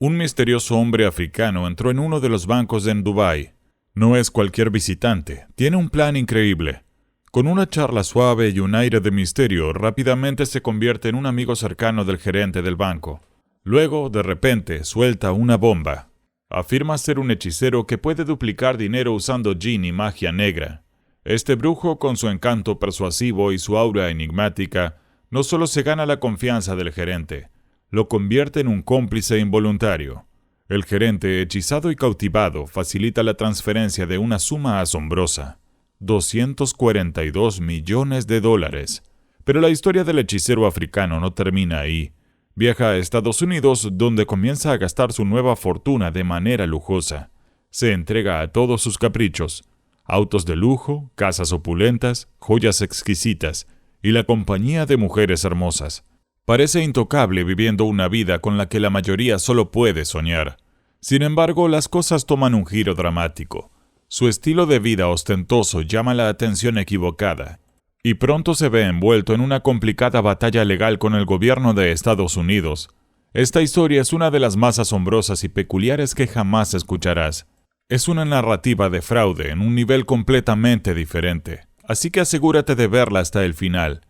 Un misterioso hombre africano entró en uno de los bancos en Dubái. No es cualquier visitante, tiene un plan increíble. Con una charla suave y un aire de misterio, rápidamente se convierte en un amigo cercano del gerente del banco. Luego, de repente, suelta una bomba. Afirma ser un hechicero que puede duplicar dinero usando jinn y magia negra. Este brujo, con su encanto persuasivo y su aura enigmática, no solo se gana la confianza del gerente, lo convierte en un cómplice involuntario. El gerente, hechizado y cautivado, facilita la transferencia de una suma asombrosa, $242 millones. Pero la historia del hechicero africano no termina ahí. Viaja a Estados Unidos, donde comienza a gastar su nueva fortuna de manera lujosa. Se entrega a todos sus caprichos: autos de lujo, casas opulentas, joyas exquisitas y la compañía de mujeres hermosas. Parece intocable viviendo una vida con la que la mayoría solo puede soñar. Sin embargo, las cosas toman un giro dramático. Su estilo de vida ostentoso llama la atención equivocada, y pronto se ve envuelto en una complicada batalla legal con el gobierno de Estados Unidos. Esta historia es una de las más asombrosas y peculiares que jamás escucharás. Es una narrativa de fraude en un nivel completamente diferente, así que asegúrate de verla hasta el final.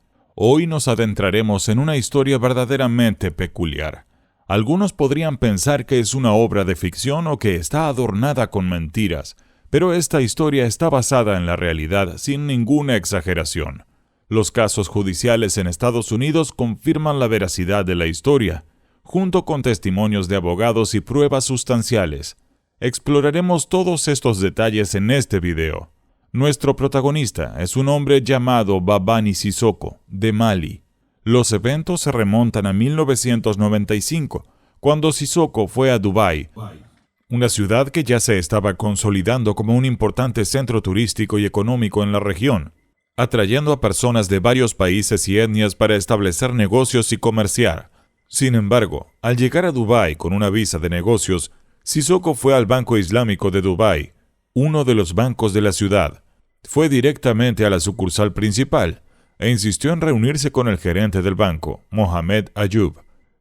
Hoy nos adentraremos en una historia verdaderamente peculiar. Algunos podrían pensar que es una obra de ficción o que está adornada con mentiras, pero esta historia está basada en la realidad sin ninguna exageración. Los casos judiciales en Estados Unidos confirman la veracidad de la historia, junto con testimonios de abogados y pruebas sustanciales. Exploraremos todos estos detalles en este video. Nuestro protagonista es un hombre llamado Babani Sissoko, de Mali. Los eventos se remontan a 1995, cuando Sissoko fue a Dubái, una ciudad que ya se estaba consolidando como un importante centro turístico y económico en la región, atrayendo a personas de varios países y etnias para establecer negocios y comerciar. Sin embargo, al llegar a Dubái con una visa de negocios, Sissoko fue al Banco Islámico de Dubái, uno de los bancos de la ciudad. Fue directamente a la sucursal principal e insistió en reunirse con el gerente del banco, Mohamed Ayub.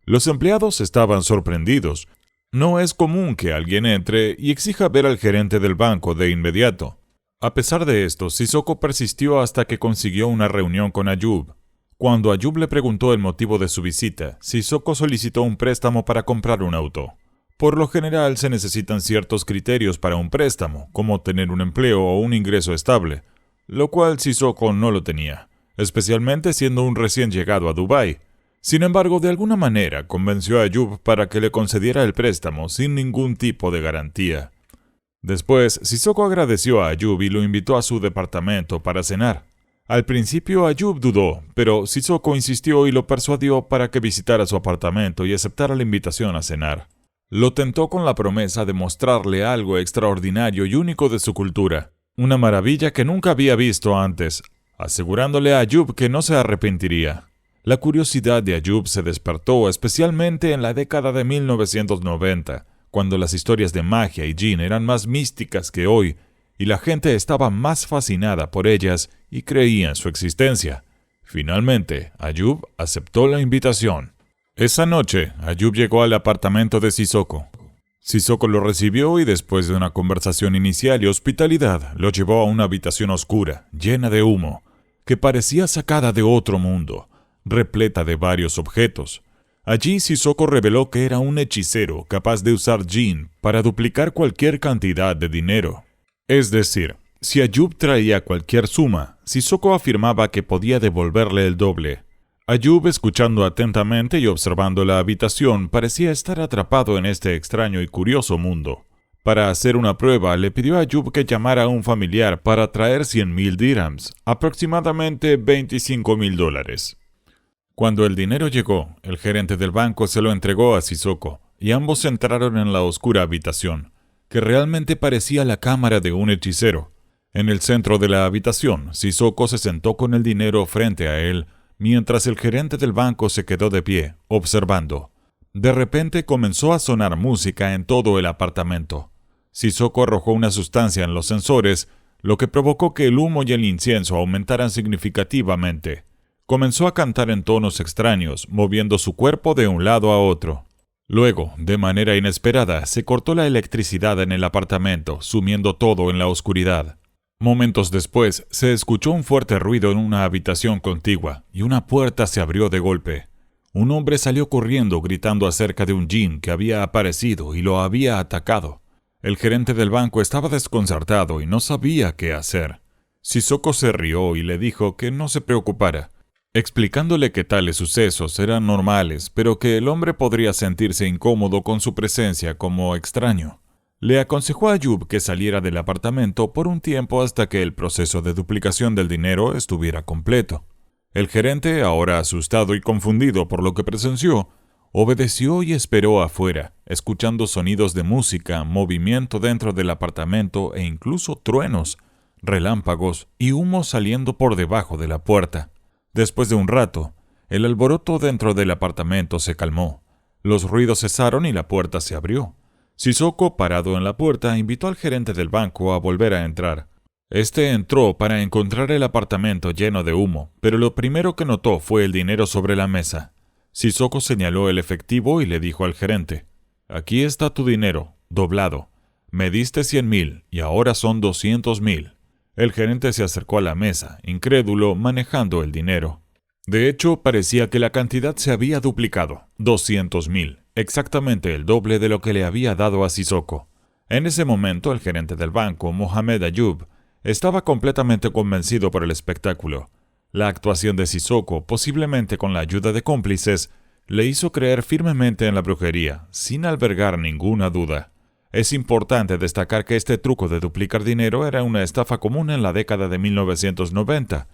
Los empleados estaban sorprendidos. No es común que alguien entre y exija ver al gerente del banco de inmediato. A pesar de esto, Sissoko persistió hasta que consiguió una reunión con Ayub. Cuando Ayub le preguntó el motivo de su visita, Sissoko solicitó un préstamo para comprar un auto. Por lo general se necesitan ciertos criterios para un préstamo, como tener un empleo o un ingreso estable, lo cual Sissoko no lo tenía, especialmente siendo un recién llegado a Dubái. Sin embargo, de alguna manera convenció a Ayub para que le concediera el préstamo sin ningún tipo de garantía. Después, Sissoko agradeció a Ayub y lo invitó a su departamento para cenar. Al principio Ayub dudó, pero Sissoko insistió y lo persuadió para que visitara su apartamento y aceptara la invitación a cenar. Lo tentó con la promesa de mostrarle algo extraordinario y único de su cultura, una maravilla que nunca había visto antes, asegurándole a Ayub que no se arrepentiría. La curiosidad de Ayub se despertó especialmente en la década de 1990, cuando las historias de magia y jinn eran más místicas que hoy, y la gente estaba más fascinada por ellas y creía en su existencia. Finalmente, Ayub aceptó la invitación. Esa noche, Ayub llegó al apartamento de Sissoko. Sissoko lo recibió y después de una conversación inicial y hospitalidad, lo llevó a una habitación oscura, llena de humo, que parecía sacada de otro mundo, repleta de varios objetos. Allí Sissoko reveló que era un hechicero capaz de usar jinn para duplicar cualquier cantidad de dinero. Es decir, si Ayub traía cualquier suma, Sissoko afirmaba que podía devolverle el doble. Ayub, escuchando atentamente y observando la habitación, parecía estar atrapado en este extraño y curioso mundo. Para hacer una prueba, le pidió a Ayub que llamara a un familiar para traer 100,000 dirhams, aproximadamente $25,000. Cuando el dinero llegó, el gerente del banco se lo entregó a Sissoko, y ambos entraron en la oscura habitación, que realmente parecía la cámara de un hechicero. En el centro de la habitación, Sissoko se sentó con el dinero frente a él, mientras el gerente del banco se quedó de pie, observando. De repente comenzó a sonar música en todo el apartamento. Sissoko arrojó una sustancia en los sensores, lo que provocó que el humo y el incienso aumentaran significativamente. Comenzó a cantar en tonos extraños, moviendo su cuerpo de un lado a otro. Luego, de manera inesperada, se cortó la electricidad en el apartamento, sumiendo todo en la oscuridad. Momentos después, se escuchó un fuerte ruido en una habitación contigua, y una puerta se abrió de golpe. Un hombre salió corriendo gritando acerca de un djinn que había aparecido y lo había atacado. El gerente del banco estaba desconcertado y no sabía qué hacer. Sissoko se rió y le dijo que no se preocupara, explicándole que tales sucesos eran normales, pero que el hombre podría sentirse incómodo con su presencia como extraño. Le aconsejó a Ayub que saliera del apartamento por un tiempo hasta que el proceso de duplicación del dinero estuviera completo. El gerente, ahora asustado y confundido por lo que presenció, obedeció y esperó afuera, escuchando sonidos de música, movimiento dentro del apartamento e incluso truenos, relámpagos y humo saliendo por debajo de la puerta. Después de un rato, el alboroto dentro del apartamento se calmó. Los ruidos cesaron y la puerta se abrió. Sissoko, parado en la puerta, invitó al gerente del banco a volver a entrar. Este entró para encontrar el apartamento lleno de humo, pero lo primero que notó fue el dinero sobre la mesa. Sissoko señaló el efectivo y le dijo al gerente: «Aquí está tu dinero, doblado. Me diste 100.000 y ahora son 200.000». El gerente se acercó a la mesa, incrédulo, manejando el dinero. De hecho, parecía que la cantidad se había duplicado, 200.000, exactamente el doble de lo que le había dado a Sissoko. En ese momento, el gerente del banco, Mohamed Ayub, estaba completamente convencido por el espectáculo. La actuación de Sissoko, posiblemente con la ayuda de cómplices, le hizo creer firmemente en la brujería, sin albergar ninguna duda. Es importante destacar que este truco de duplicar dinero era una estafa común en la década de 1990,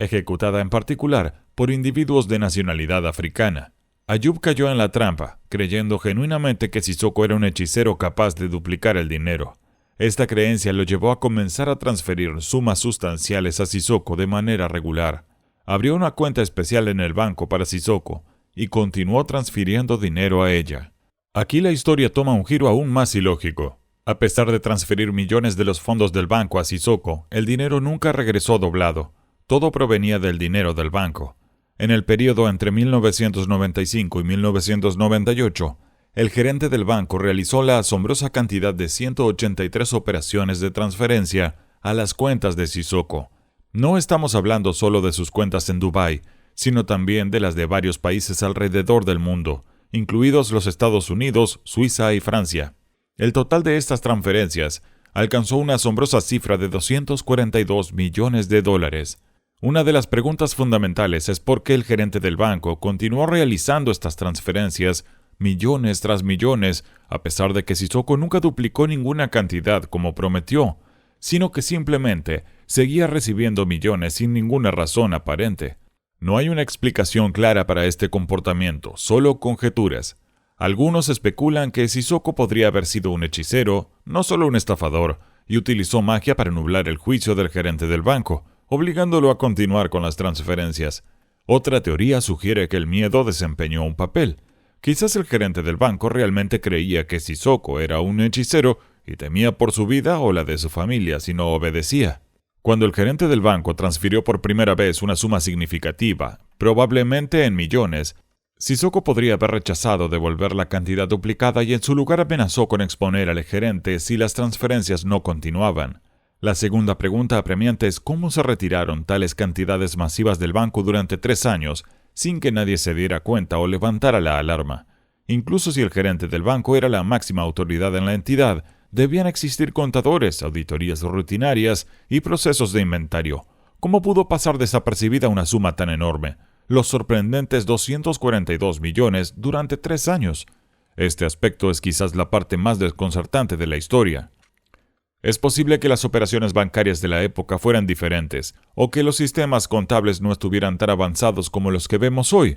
ejecutada en particular por individuos de nacionalidad africana. Ayub cayó en la trampa, creyendo genuinamente que Sissoko era un hechicero capaz de duplicar el dinero. Esta creencia lo llevó a comenzar a transferir sumas sustanciales a Sissoko de manera regular. Abrió una cuenta especial en el banco para Sissoko y continuó transfiriendo dinero a ella. Aquí la historia toma un giro aún más ilógico. A pesar de transferir millones de los fondos del banco a Sissoko, el dinero nunca regresó doblado. Todo provenía del dinero del banco. En el período entre 1995 y 1998, el gerente del banco realizó la asombrosa cantidad de 183 operaciones de transferencia a las cuentas de Sissoko. No estamos hablando solo de sus cuentas en Dubái, sino también de las de varios países alrededor del mundo, incluidos los Estados Unidos, Suiza y Francia. El total de estas transferencias alcanzó una asombrosa cifra de 242 millones de dólares. Una de las preguntas fundamentales es por qué el gerente del banco continuó realizando estas transferencias millones tras millones, a pesar de que Sissoko nunca duplicó ninguna cantidad como prometió, sino que simplemente seguía recibiendo millones sin ninguna razón aparente. No hay una explicación clara para este comportamiento, solo conjeturas. Algunos especulan que Sissoko podría haber sido un hechicero, no solo un estafador, y utilizó magia para nublar el juicio del gerente del banco, obligándolo a continuar con las transferencias. Otra teoría sugiere que el miedo desempeñó un papel. Quizás el gerente del banco realmente creía que Sissoko era un hechicero y temía por su vida o la de su familia si no obedecía. Cuando el gerente del banco transfirió por primera vez una suma significativa, probablemente en millones, Sissoko podría haber rechazado devolver la cantidad duplicada y en su lugar amenazó con exponer al gerente si las transferencias no continuaban. La segunda pregunta apremiante es cómo se retiraron tales cantidades masivas del banco durante 3 años sin que nadie se diera cuenta o levantara la alarma. Incluso si el gerente del banco era la máxima autoridad en la entidad, debían existir contadores, auditorías rutinarias y procesos de inventario. ¿Cómo pudo pasar desapercibida una suma tan enorme? Los sorprendentes 242 millones durante 3 años. Este aspecto es quizás la parte más desconcertante de la historia. Es posible que las operaciones bancarias de la época fueran diferentes, o que los sistemas contables no estuvieran tan avanzados como los que vemos hoy.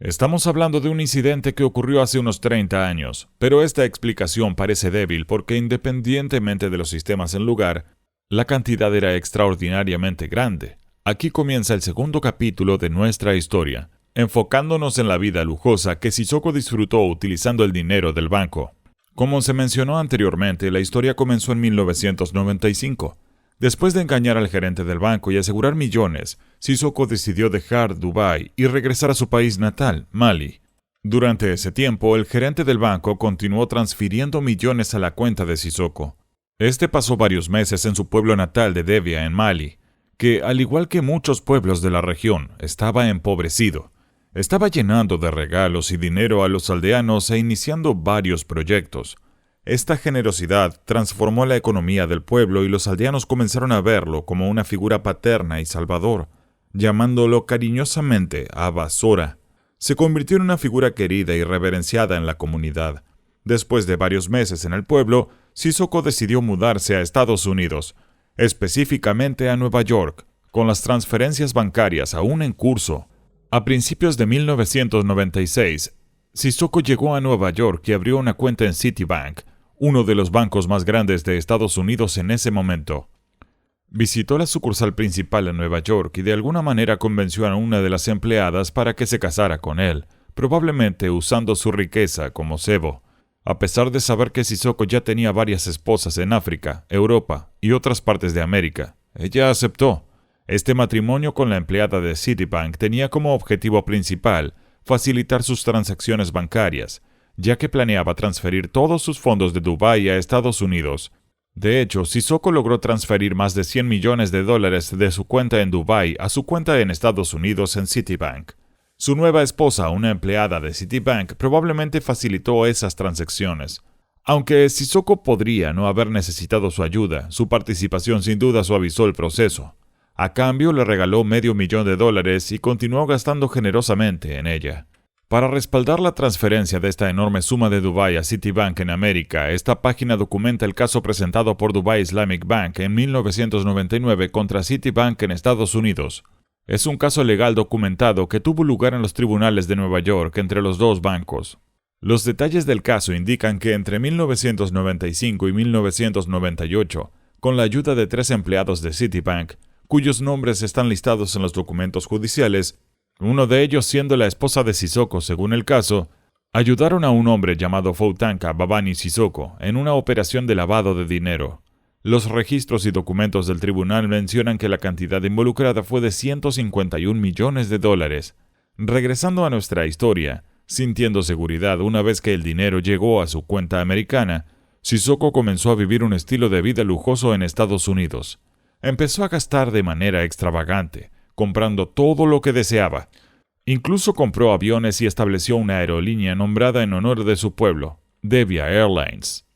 Estamos hablando de un incidente que ocurrió hace unos 30 años, pero esta explicación parece débil porque independientemente de los sistemas en lugar, la cantidad era extraordinariamente grande. Aquí comienza el segundo capítulo de nuestra historia, enfocándonos en la vida lujosa que Sissoko disfrutó utilizando el dinero del banco. Como se mencionó anteriormente, la historia comenzó en 1995. Después de engañar al gerente del banco y asegurar millones, Sissoko decidió dejar Dubái y regresar a su país natal, Mali. Durante ese tiempo, el gerente del banco continuó transfiriendo millones a la cuenta de Sissoko. Este pasó varios meses en su pueblo natal de Devia, en Mali, que, al igual que muchos pueblos de la región, estaba empobrecido. Estaba llenando de regalos y dinero a los aldeanos e iniciando varios proyectos. Esta generosidad transformó la economía del pueblo y los aldeanos comenzaron a verlo como una figura paterna y salvador, llamándolo cariñosamente Abba Sora. Se convirtió en una figura querida y reverenciada en la comunidad. Después de varios meses en el pueblo, Sissoko decidió mudarse a Estados Unidos, específicamente a Nueva York, con las transferencias bancarias aún en curso. A principios de 1996, Sissoko llegó a Nueva York y abrió una cuenta en Citibank, uno de los bancos más grandes de Estados Unidos en ese momento. Visitó la sucursal principal en Nueva York y de alguna manera convenció a una de las empleadas para que se casara con él, probablemente usando su riqueza como cebo. A pesar de saber que Sissoko ya tenía varias esposas en África, Europa y otras partes de América, ella aceptó. Este matrimonio con la empleada de Citibank tenía como objetivo principal facilitar sus transacciones bancarias, ya que planeaba transferir todos sus fondos de Dubái a Estados Unidos. De hecho, Sissoko logró transferir más de $100 millones de su cuenta en Dubái a su cuenta en Estados Unidos en Citibank. Su nueva esposa, una empleada de Citibank, probablemente facilitó esas transacciones. Aunque Sissoko podría no haber necesitado su ayuda, su participación sin duda suavizó el proceso. A cambio, le regaló $500,000 y continuó gastando generosamente en ella. Para respaldar la transferencia de esta enorme suma de Dubái a Citibank en América, esta página documenta el caso presentado por Dubai Islamic Bank en 1999 contra Citibank en Estados Unidos. Es un caso legal documentado que tuvo lugar en los tribunales de Nueva York entre los dos bancos. Los detalles del caso indican que entre 1995 y 1998, con la ayuda de 3 empleados de Citibank, cuyos nombres están listados en los documentos judiciales, uno de ellos siendo la esposa de Sissoko según el caso, ayudaron a un hombre llamado Foutanka Babani Sissoko en una operación de lavado de dinero. Los registros y documentos del tribunal mencionan que la cantidad involucrada fue de $151 millones. Regresando a nuestra historia, sintiendo seguridad una vez que el dinero llegó a su cuenta americana, Sissoko comenzó a vivir un estilo de vida lujoso en Estados Unidos. Empezó a gastar de manera extravagante, comprando todo lo que deseaba. Incluso compró aviones y estableció una aerolínea nombrada en honor de su pueblo, Devia Airlines.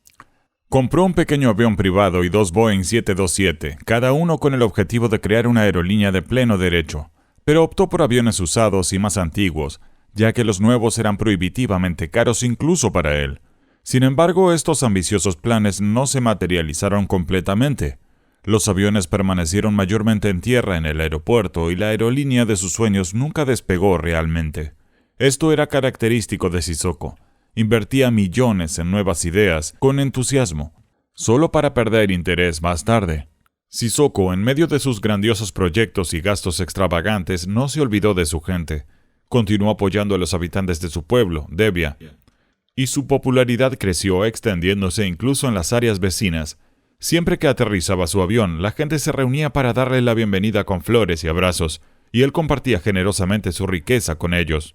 Compró un pequeño avión privado y 2 Boeing 727, cada uno con el objetivo de crear una aerolínea de pleno derecho, pero optó por aviones usados y más antiguos, ya que los nuevos eran prohibitivamente caros incluso para él. Sin embargo, estos ambiciosos planes no se materializaron completamente. Los aviones permanecieron mayormente en tierra en el aeropuerto y la aerolínea de sus sueños nunca despegó realmente. Esto era característico de Sissoko. Invertía millones en nuevas ideas con entusiasmo, solo para perder interés más tarde. Sissoko, en medio de sus grandiosos proyectos y gastos extravagantes, no se olvidó de su gente. Continuó apoyando a los habitantes de su pueblo, Devia, y su popularidad creció extendiéndose incluso en las áreas vecinas. Siempre que aterrizaba su avión, la gente se reunía para darle la bienvenida con flores y abrazos, y él compartía generosamente su riqueza con ellos.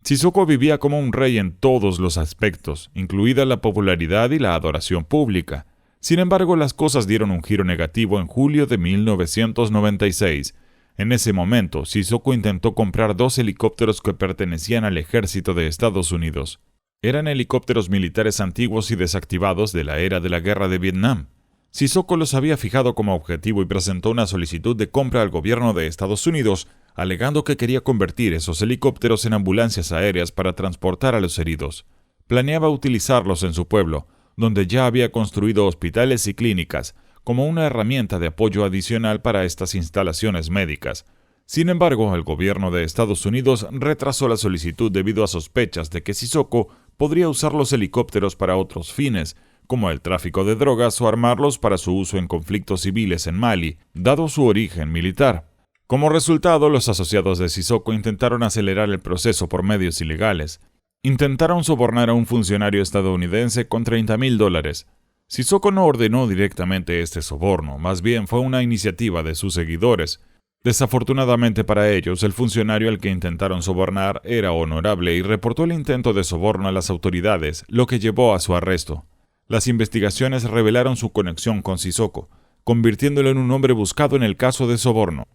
Sissoko vivía como un rey en todos los aspectos, incluida la popularidad y la adoración pública. Sin embargo, las cosas dieron un giro negativo en julio de 1996. En ese momento, Sissoko intentó comprar 2 helicópteros que pertenecían al ejército de Estados Unidos. Eran helicópteros militares antiguos y desactivados de la era de la guerra de Vietnam. Sissoko los había fijado como objetivo y presentó una solicitud de compra al gobierno de Estados Unidos, alegando que quería convertir esos helicópteros en ambulancias aéreas para transportar a los heridos. Planeaba utilizarlos en su pueblo, donde ya había construido hospitales y clínicas, como una herramienta de apoyo adicional para estas instalaciones médicas. Sin embargo, el gobierno de Estados Unidos retrasó la solicitud debido a sospechas de que Sissoko podría usar los helicópteros para otros fines, como el tráfico de drogas o armarlos para su uso en conflictos civiles en Mali, dado su origen militar. Como resultado, los asociados de Sissoko intentaron acelerar el proceso por medios ilegales. Intentaron sobornar a un funcionario estadounidense con $30,000. Sissoko no ordenó directamente este soborno, más bien fue una iniciativa de sus seguidores. Desafortunadamente para ellos, el funcionario al que intentaron sobornar era honorable y reportó el intento de soborno a las autoridades, lo que llevó a su arresto. Las investigaciones revelaron su conexión con Sissoko, convirtiéndolo en un hombre buscado en el caso de soborno.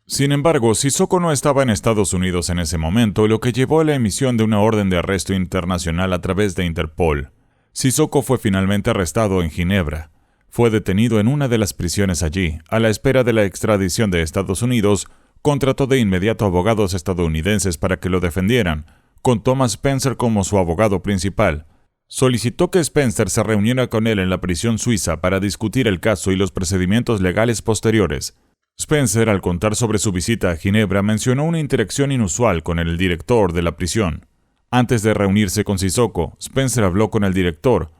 Sin embargo, Sissoko no estaba en Estados Unidos en ese momento, lo que llevó a la emisión de una orden de arresto internacional a través de Interpol. Sissoko fue finalmente arrestado en Ginebra. Fue detenido en una de las prisiones allí, a la espera de la extradición de Estados Unidos. Contrató de inmediato abogados estadounidenses para que lo defendieran, con Thomas Spencer como su abogado principal. Solicitó que Spencer se reuniera con él en la prisión suiza para discutir el caso y los procedimientos legales posteriores. Spencer, al contar sobre su visita a Ginebra, mencionó una interacción inusual con el director de la prisión. Antes de reunirse con Sissoko, Spencer habló con el director,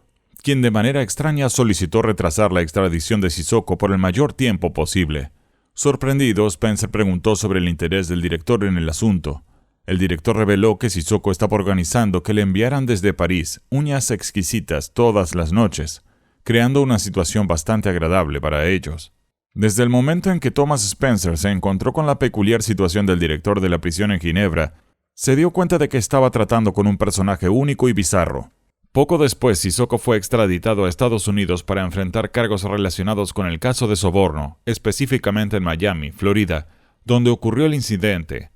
quien de manera extraña solicitó retrasar la extradición de Sissoko por el mayor tiempo posible. Sorprendido, Spencer preguntó sobre el interés del director en el asunto. El director reveló que Sissoko estaba organizando que le enviaran desde París uñas exquisitas todas las noches, creando una situación bastante agradable para ellos. Desde el momento en que Thomas Spencer se encontró con la peculiar situación del director de la prisión en Ginebra, se dio cuenta de que estaba tratando con un personaje único y bizarro. Poco después, Sissoko fue extraditado a Estados Unidos para enfrentar cargos relacionados con el caso de soborno, específicamente en Miami, Florida, donde ocurrió el incidente.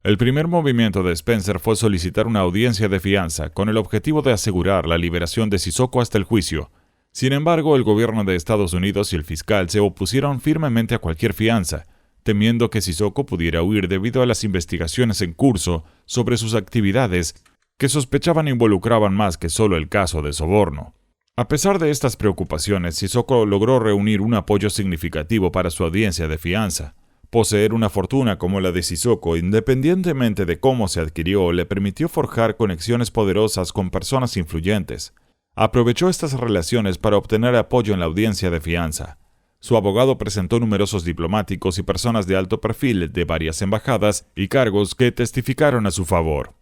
El primer movimiento de Spencer fue solicitar una audiencia de fianza, con el objetivo de asegurar la liberación de Sissoko hasta el juicio. Sin embargo, el gobierno de Estados Unidos y el fiscal se opusieron firmemente a cualquier fianza, temiendo que Sissoko pudiera huir debido a las investigaciones en curso sobre sus actividades que sospechaban involucraban más que solo el caso de soborno. A pesar de estas preocupaciones, Sissoko logró reunir un apoyo significativo para su audiencia de fianza. Poseer una fortuna como la de Sissoko, independientemente de cómo se adquirió, le permitió forjar conexiones poderosas con personas influyentes. Aprovechó estas relaciones para obtener apoyo en la audiencia de fianza. Su abogado presentó numerosos diplomáticos y personas de alto perfil de varias embajadas y cargos que testificaron a su favor.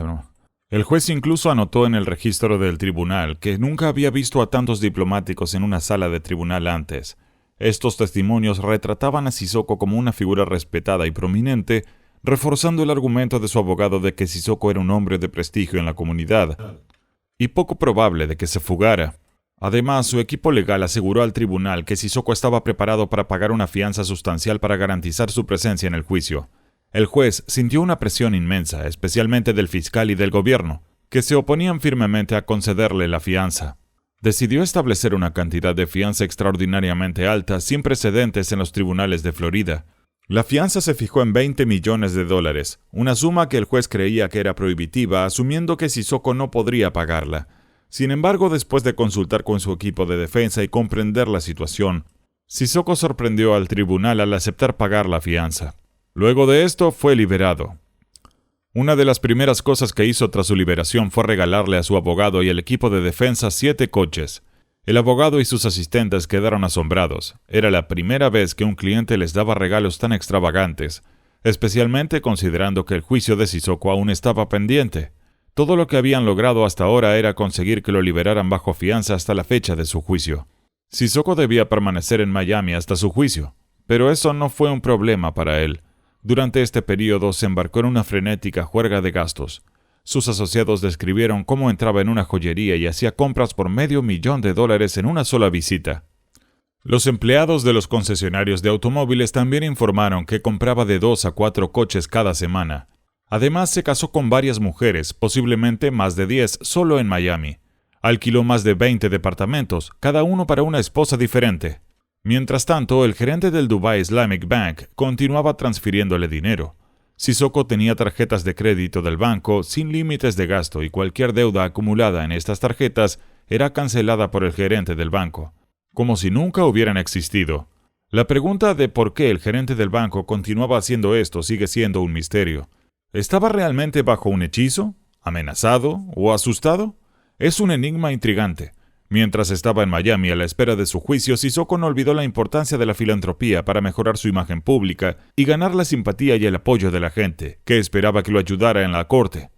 El juez incluso anotó en el registro del tribunal que nunca había visto a tantos diplomáticos en una sala de tribunal antes. Estos testimonios retrataban a Sissoko como una figura respetada y prominente, reforzando el argumento de su abogado de que Sissoko era un hombre de prestigio en la comunidad y poco probable de que se fugara. Además, su equipo legal aseguró al tribunal que Sissoko estaba preparado para pagar una fianza sustancial para garantizar su presencia en el juicio. El juez sintió una presión inmensa, especialmente del fiscal y del gobierno, que se oponían firmemente a concederle la fianza. Decidió establecer una cantidad de fianza extraordinariamente alta, sin precedentes en los tribunales de Florida. La fianza se fijó en $20 millones, una suma que el juez creía que era prohibitiva, asumiendo que Sissoko no podría pagarla. Sin embargo, después de consultar con su equipo de defensa y comprender la situación, Sissoko sorprendió al tribunal al aceptar pagar la fianza. Luego de esto, fue liberado. Una de las primeras cosas que hizo tras su liberación fue regalarle a su abogado y al equipo de defensa 7 coches. El abogado y sus asistentes quedaron asombrados. Era la primera vez que un cliente les daba regalos tan extravagantes, especialmente considerando que el juicio de Sissoko aún estaba pendiente. Todo lo que habían logrado hasta ahora era conseguir que lo liberaran bajo fianza hasta la fecha de su juicio. Sissoko debía permanecer en Miami hasta su juicio, pero eso no fue un problema para él. Durante este periodo se embarcó en una frenética juerga de gastos. Sus asociados describieron cómo entraba en una joyería y hacía compras por $500,000 en una sola visita. Los empleados de los concesionarios de automóviles también informaron que compraba de 2 a 4 coches cada semana. Además, se casó con varias mujeres, posiblemente más de 10 solo en Miami. Alquiló más de 20 departamentos, cada uno para una esposa diferente. Mientras tanto, el gerente del Dubai Islamic Bank continuaba transfiriéndole dinero. Sissoko tenía tarjetas de crédito del banco sin límites de gasto y cualquier deuda acumulada en estas tarjetas era cancelada por el gerente del banco, como si nunca hubieran existido. La pregunta de por qué el gerente del banco continuaba haciendo esto sigue siendo un misterio. ¿Estaba realmente bajo un hechizo? ¿Amenazado? ¿O asustado? Es un enigma intrigante. Mientras estaba en Miami a la espera de su juicio, Sissoko no olvidó la importancia de la filantropía para mejorar su imagen pública y ganar la simpatía y el apoyo de la gente, que esperaba que lo ayudara en la corte.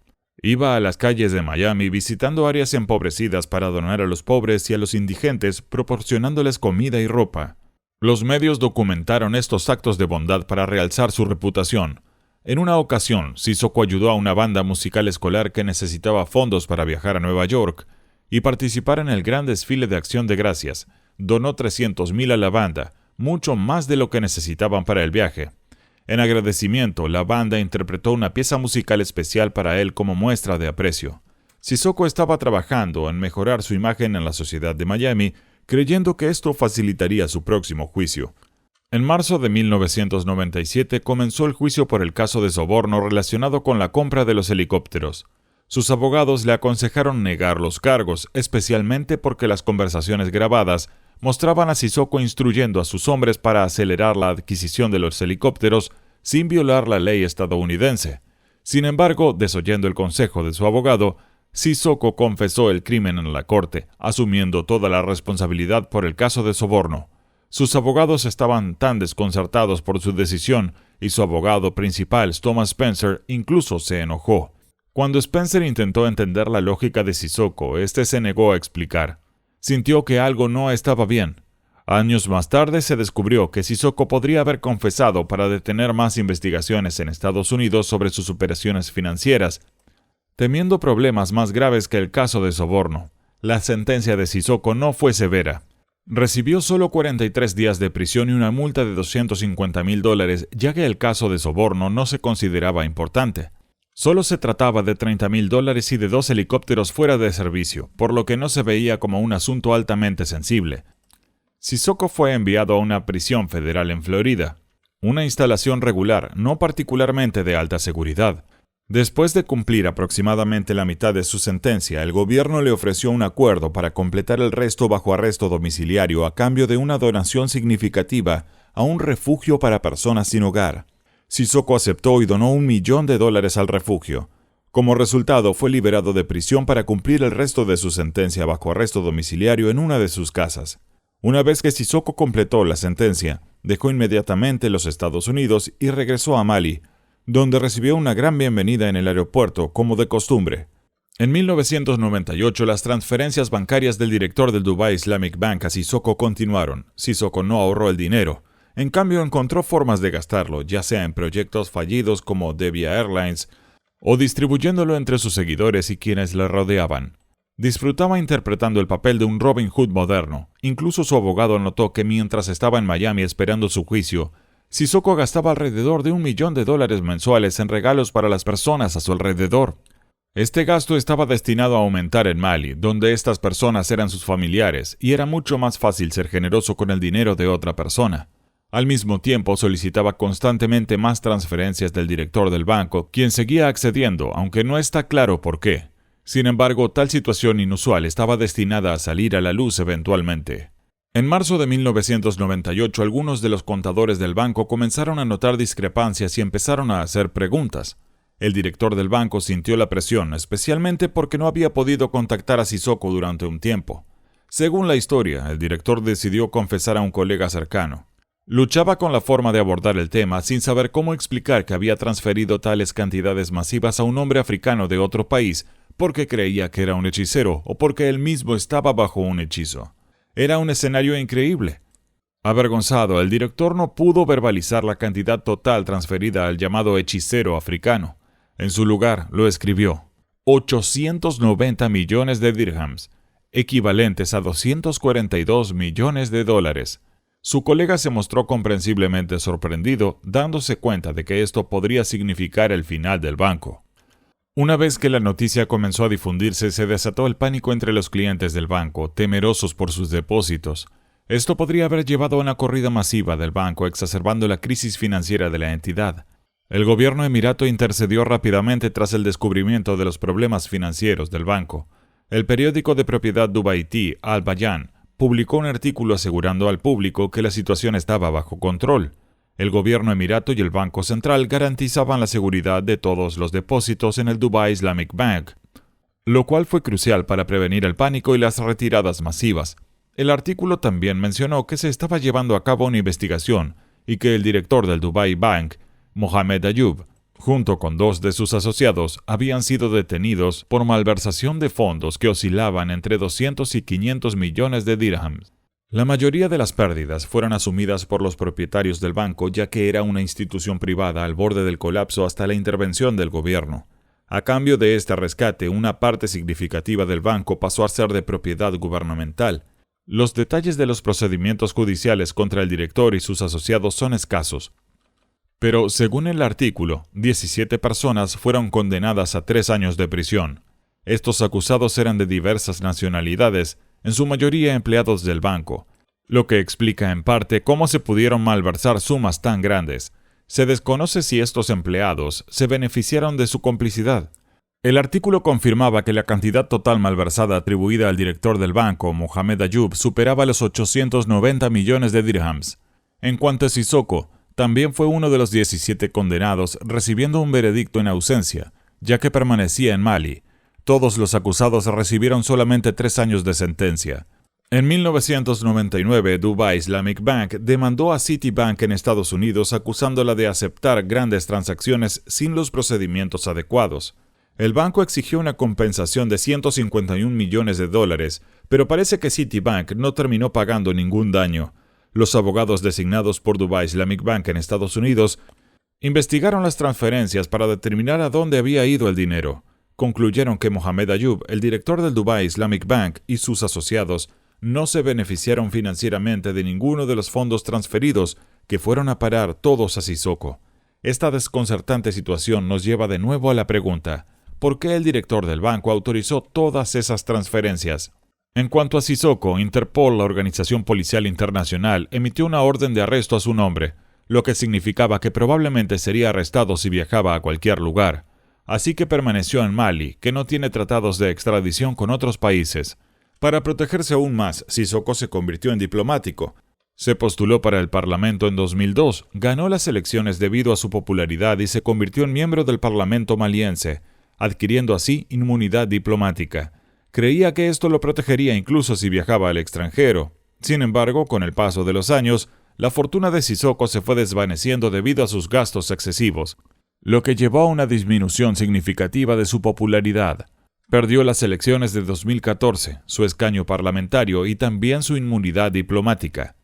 Iba a las calles de Miami visitando áreas empobrecidas para donar a los pobres y a los indigentes, proporcionándoles comida y ropa. Los medios documentaron estos actos de bondad para realzar su reputación. En una ocasión, Sissoko ayudó a una banda musical escolar que necesitaba fondos para viajar a Nueva York y participar en el gran desfile de Acción de Gracias. Donó $300,000 a la banda, mucho más de lo que necesitaban para el viaje. En agradecimiento, la banda interpretó una pieza musical especial para él como muestra de aprecio. Sissoko estaba trabajando en mejorar su imagen en la sociedad de Miami, creyendo que esto facilitaría su próximo juicio. En marzo de 1997 comenzó el juicio por el caso de soborno relacionado con la compra de los helicópteros. Sus abogados le aconsejaron negar los cargos, especialmente porque las conversaciones grabadas mostraban a Sissoko instruyendo a sus hombres para acelerar la adquisición de los helicópteros sin violar la ley estadounidense. Sin embargo, desoyendo el consejo de su abogado, Sissoko confesó el crimen en la corte, asumiendo toda la responsabilidad por el caso de soborno. Sus abogados estaban tan desconcertados por su decisión, y su abogado principal, Thomas Spencer, incluso se enojó. Cuando Spencer intentó entender la lógica de Sissoko, este se negó a explicar. Sintió que algo no estaba bien. Años más tarde se descubrió que Sissoko podría haber confesado para detener más investigaciones en Estados Unidos sobre sus operaciones financieras, temiendo problemas más graves que el caso de soborno. La sentencia de Sissoko no fue severa. Recibió solo 43 días de prisión y una multa de $250,000, ya que el caso de soborno no se consideraba importante. Solo se trataba de $30,000 y de 2 helicópteros fuera de servicio, por lo que no se veía como un asunto altamente sensible. Sissoko fue enviado a una prisión federal en Florida, una instalación regular, no particularmente de alta seguridad. Después de cumplir aproximadamente la mitad de su sentencia, el gobierno le ofreció un acuerdo para completar el resto bajo arresto domiciliario a cambio de una donación significativa a un refugio para personas sin hogar. Sissoko aceptó y donó $1 millón al refugio. Como resultado, fue liberado de prisión para cumplir el resto de su sentencia bajo arresto domiciliario en una de sus casas. Una vez que Sissoko completó la sentencia, dejó inmediatamente los Estados Unidos y regresó a Mali, donde recibió una gran bienvenida en el aeropuerto, como de costumbre. En 1998, las transferencias bancarias del director del Dubai Islamic Bank a Sissoko continuaron. Sissoko no ahorró el dinero. En cambio, encontró formas de gastarlo, ya sea en proyectos fallidos como Devia Airlines, o distribuyéndolo entre sus seguidores y quienes le rodeaban. Disfrutaba interpretando el papel de un Robin Hood moderno. Incluso su abogado notó que mientras estaba en Miami esperando su juicio, Sissoko gastaba alrededor de $1 millón mensuales en regalos para las personas a su alrededor. Este gasto estaba destinado a aumentar en Mali, donde estas personas eran sus familiares, y era mucho más fácil ser generoso con el dinero de otra persona. Al mismo tiempo, solicitaba constantemente más transferencias del director del banco, quien seguía accediendo, aunque no está claro por qué. Sin embargo, tal situación inusual estaba destinada a salir a la luz eventualmente. En marzo de 1998, algunos de los contadores del banco comenzaron a notar discrepancias y empezaron a hacer preguntas. El director del banco sintió la presión, especialmente porque no había podido contactar a Sissoko durante un tiempo. Según la historia, el director decidió confesar a un colega cercano. Luchaba con la forma de abordar el tema sin saber cómo explicar que había transferido tales cantidades masivas a un hombre africano de otro país porque creía que era un hechicero o porque él mismo estaba bajo un hechizo. Era un escenario increíble. Avergonzado, el director no pudo verbalizar la cantidad total transferida al llamado hechicero africano. En su lugar, lo escribió: 890 millones de dirhams, equivalentes a $242 millones. Su colega se mostró comprensiblemente sorprendido, dándose cuenta de que esto podría significar el final del banco. Una vez que la noticia comenzó a difundirse, se desató el pánico entre los clientes del banco, temerosos por sus depósitos. Esto podría haber llevado a una corrida masiva del banco, exacerbando la crisis financiera de la entidad. El gobierno emirato intercedió rápidamente tras el descubrimiento de los problemas financieros del banco. El periódico de propiedad dubaití Al Bayan publicó un artículo asegurando al público que la situación estaba bajo control. El gobierno emirato y el Banco Central garantizaban la seguridad de todos los depósitos en el Dubai Islamic Bank, lo cual fue crucial para prevenir el pánico y las retiradas masivas. El artículo también mencionó que se estaba llevando a cabo una investigación y que el director del Dubai Bank, Mohamed Ayub, junto con 2 de sus asociados, habían sido detenidos por malversación de fondos que oscilaban entre 200 y 500 millones de dirhams. La mayoría de las pérdidas fueron asumidas por los propietarios del banco, ya que era una institución privada al borde del colapso hasta la intervención del gobierno. A cambio de este rescate, una parte significativa del banco pasó a ser de propiedad gubernamental. Los detalles de los procedimientos judiciales contra el director y sus asociados son escasos. Pero, según el artículo, 17 personas fueron condenadas a 3 años de prisión. Estos acusados eran de diversas nacionalidades, en su mayoría empleados del banco, lo que explica en parte cómo se pudieron malversar sumas tan grandes. Se desconoce si estos empleados se beneficiaron de su complicidad. El artículo confirmaba que la cantidad total malversada atribuida al director del banco, Mohamed Ayub, superaba los 890 millones de dirhams. En cuanto a Sissoko, también fue uno de los 17 condenados, recibiendo un veredicto en ausencia, ya que permanecía en Mali. Todos los acusados recibieron solamente 3 años de sentencia. En 1999, Dubai Islamic Bank demandó a Citibank en Estados Unidos acusándola de aceptar grandes transacciones sin los procedimientos adecuados. El banco exigió una compensación de 151 millones de dólares, pero parece que Citibank no terminó pagando ningún daño. Los abogados designados por Dubai Islamic Bank en Estados Unidos investigaron las transferencias para determinar a dónde había ido el dinero. Concluyeron que Mohamed Ayub, el director del Dubai Islamic Bank, y sus asociados no se beneficiaron financieramente de ninguno de los fondos transferidos, que fueron a parar todos a Sissoko. Esta desconcertante situación nos lleva de nuevo a la pregunta: ¿por qué el director del banco autorizó todas esas transferencias? En cuanto a Sissoko, Interpol, la organización policial internacional, emitió una orden de arresto a su nombre, lo que significaba que probablemente sería arrestado si viajaba a cualquier lugar. Así que permaneció en Mali, que no tiene tratados de extradición con otros países. Para protegerse aún más, Sissoko se convirtió en diplomático. Se postuló para el Parlamento en 2002, ganó las elecciones debido a su popularidad y se convirtió en miembro del Parlamento maliense, adquiriendo así inmunidad diplomática. Creía que esto lo protegería incluso si viajaba al extranjero. Sin embargo, con el paso de los años, la fortuna de Sissoko se fue desvaneciendo debido a sus gastos excesivos, lo que llevó a una disminución significativa de su popularidad. Perdió las elecciones de 2014, su escaño parlamentario y también su inmunidad diplomática.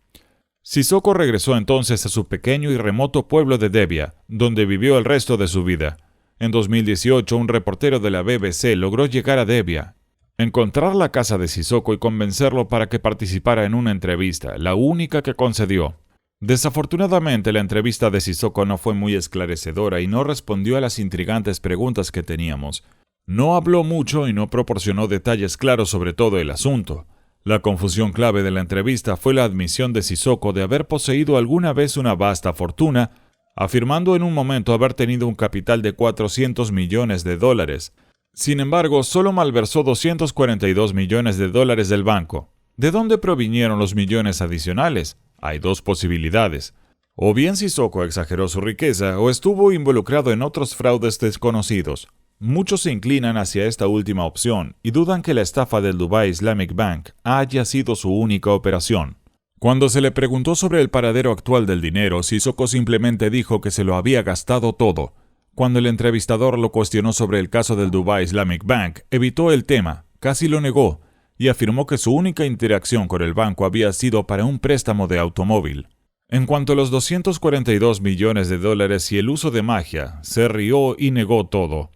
Sissoko regresó entonces a su pequeño y remoto pueblo de Debia, donde vivió el resto de su vida. En 2018, un reportero de la BBC logró llegar a Debia, encontrar la casa de Sissoko y convencerlo para que participara en una entrevista, la única que concedió. Desafortunadamente, la entrevista de Sissoko no fue muy esclarecedora y no respondió a las intrigantes preguntas que teníamos. No habló mucho y no proporcionó detalles claros sobre todo el asunto. La confusión clave de la entrevista fue la admisión de Sissoko de haber poseído alguna vez una vasta fortuna, afirmando en un momento haber tenido un capital de 400 millones de dólares. Sin embargo, solo malversó 242 millones de dólares del banco. ¿De dónde provinieron los millones adicionales? Hay dos posibilidades. O bien Sissoko exageró su riqueza o estuvo involucrado en otros fraudes desconocidos. Muchos se inclinan hacia esta última opción y dudan que la estafa del Dubai Islamic Bank haya sido su única operación. Cuando se le preguntó sobre el paradero actual del dinero, Sissoko simplemente dijo que se lo había gastado todo. Cuando el entrevistador lo cuestionó sobre el caso del Dubai Islamic Bank, evitó el tema, casi lo negó, y afirmó que su única interacción con el banco había sido para un préstamo de automóvil. En cuanto a los 242 millones de dólares y el uso de magia, se rió y negó todo,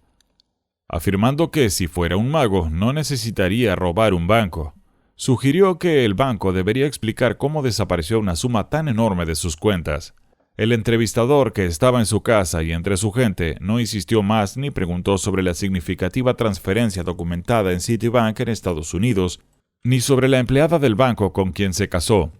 afirmando que si fuera un mago no necesitaría robar un banco. Sugirió que el banco debería explicar cómo desapareció una suma tan enorme de sus cuentas. El entrevistador, que estaba en su casa y entre su gente, no insistió más ni preguntó sobre la significativa transferencia documentada en Citibank en Estados Unidos, ni sobre la empleada del banco con quien se casó,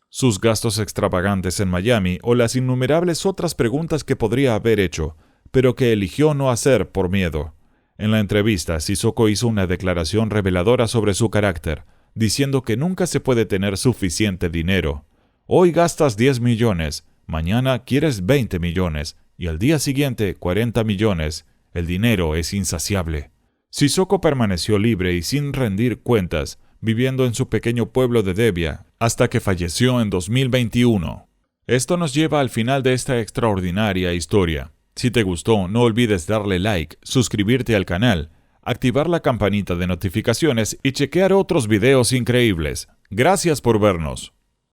sus gastos extravagantes en Miami o las innumerables otras preguntas que podría haber hecho, pero que eligió no hacer por miedo. En la entrevista, Sissoko hizo una declaración reveladora sobre su carácter, diciendo que nunca se puede tener suficiente dinero. Hoy gastas 10 millones, mañana quieres 20 millones y al día siguiente 40 millones. El dinero es insaciable. Sissoko permaneció libre y sin rendir cuentas, viviendo en su pequeño pueblo de Debia, hasta que falleció en 2021. Esto nos lleva al final de esta extraordinaria historia. Si te gustó, no olvides darle like, suscribirte al canal, activar la campanita de notificaciones y chequear otros videos increíbles. Gracias por vernos.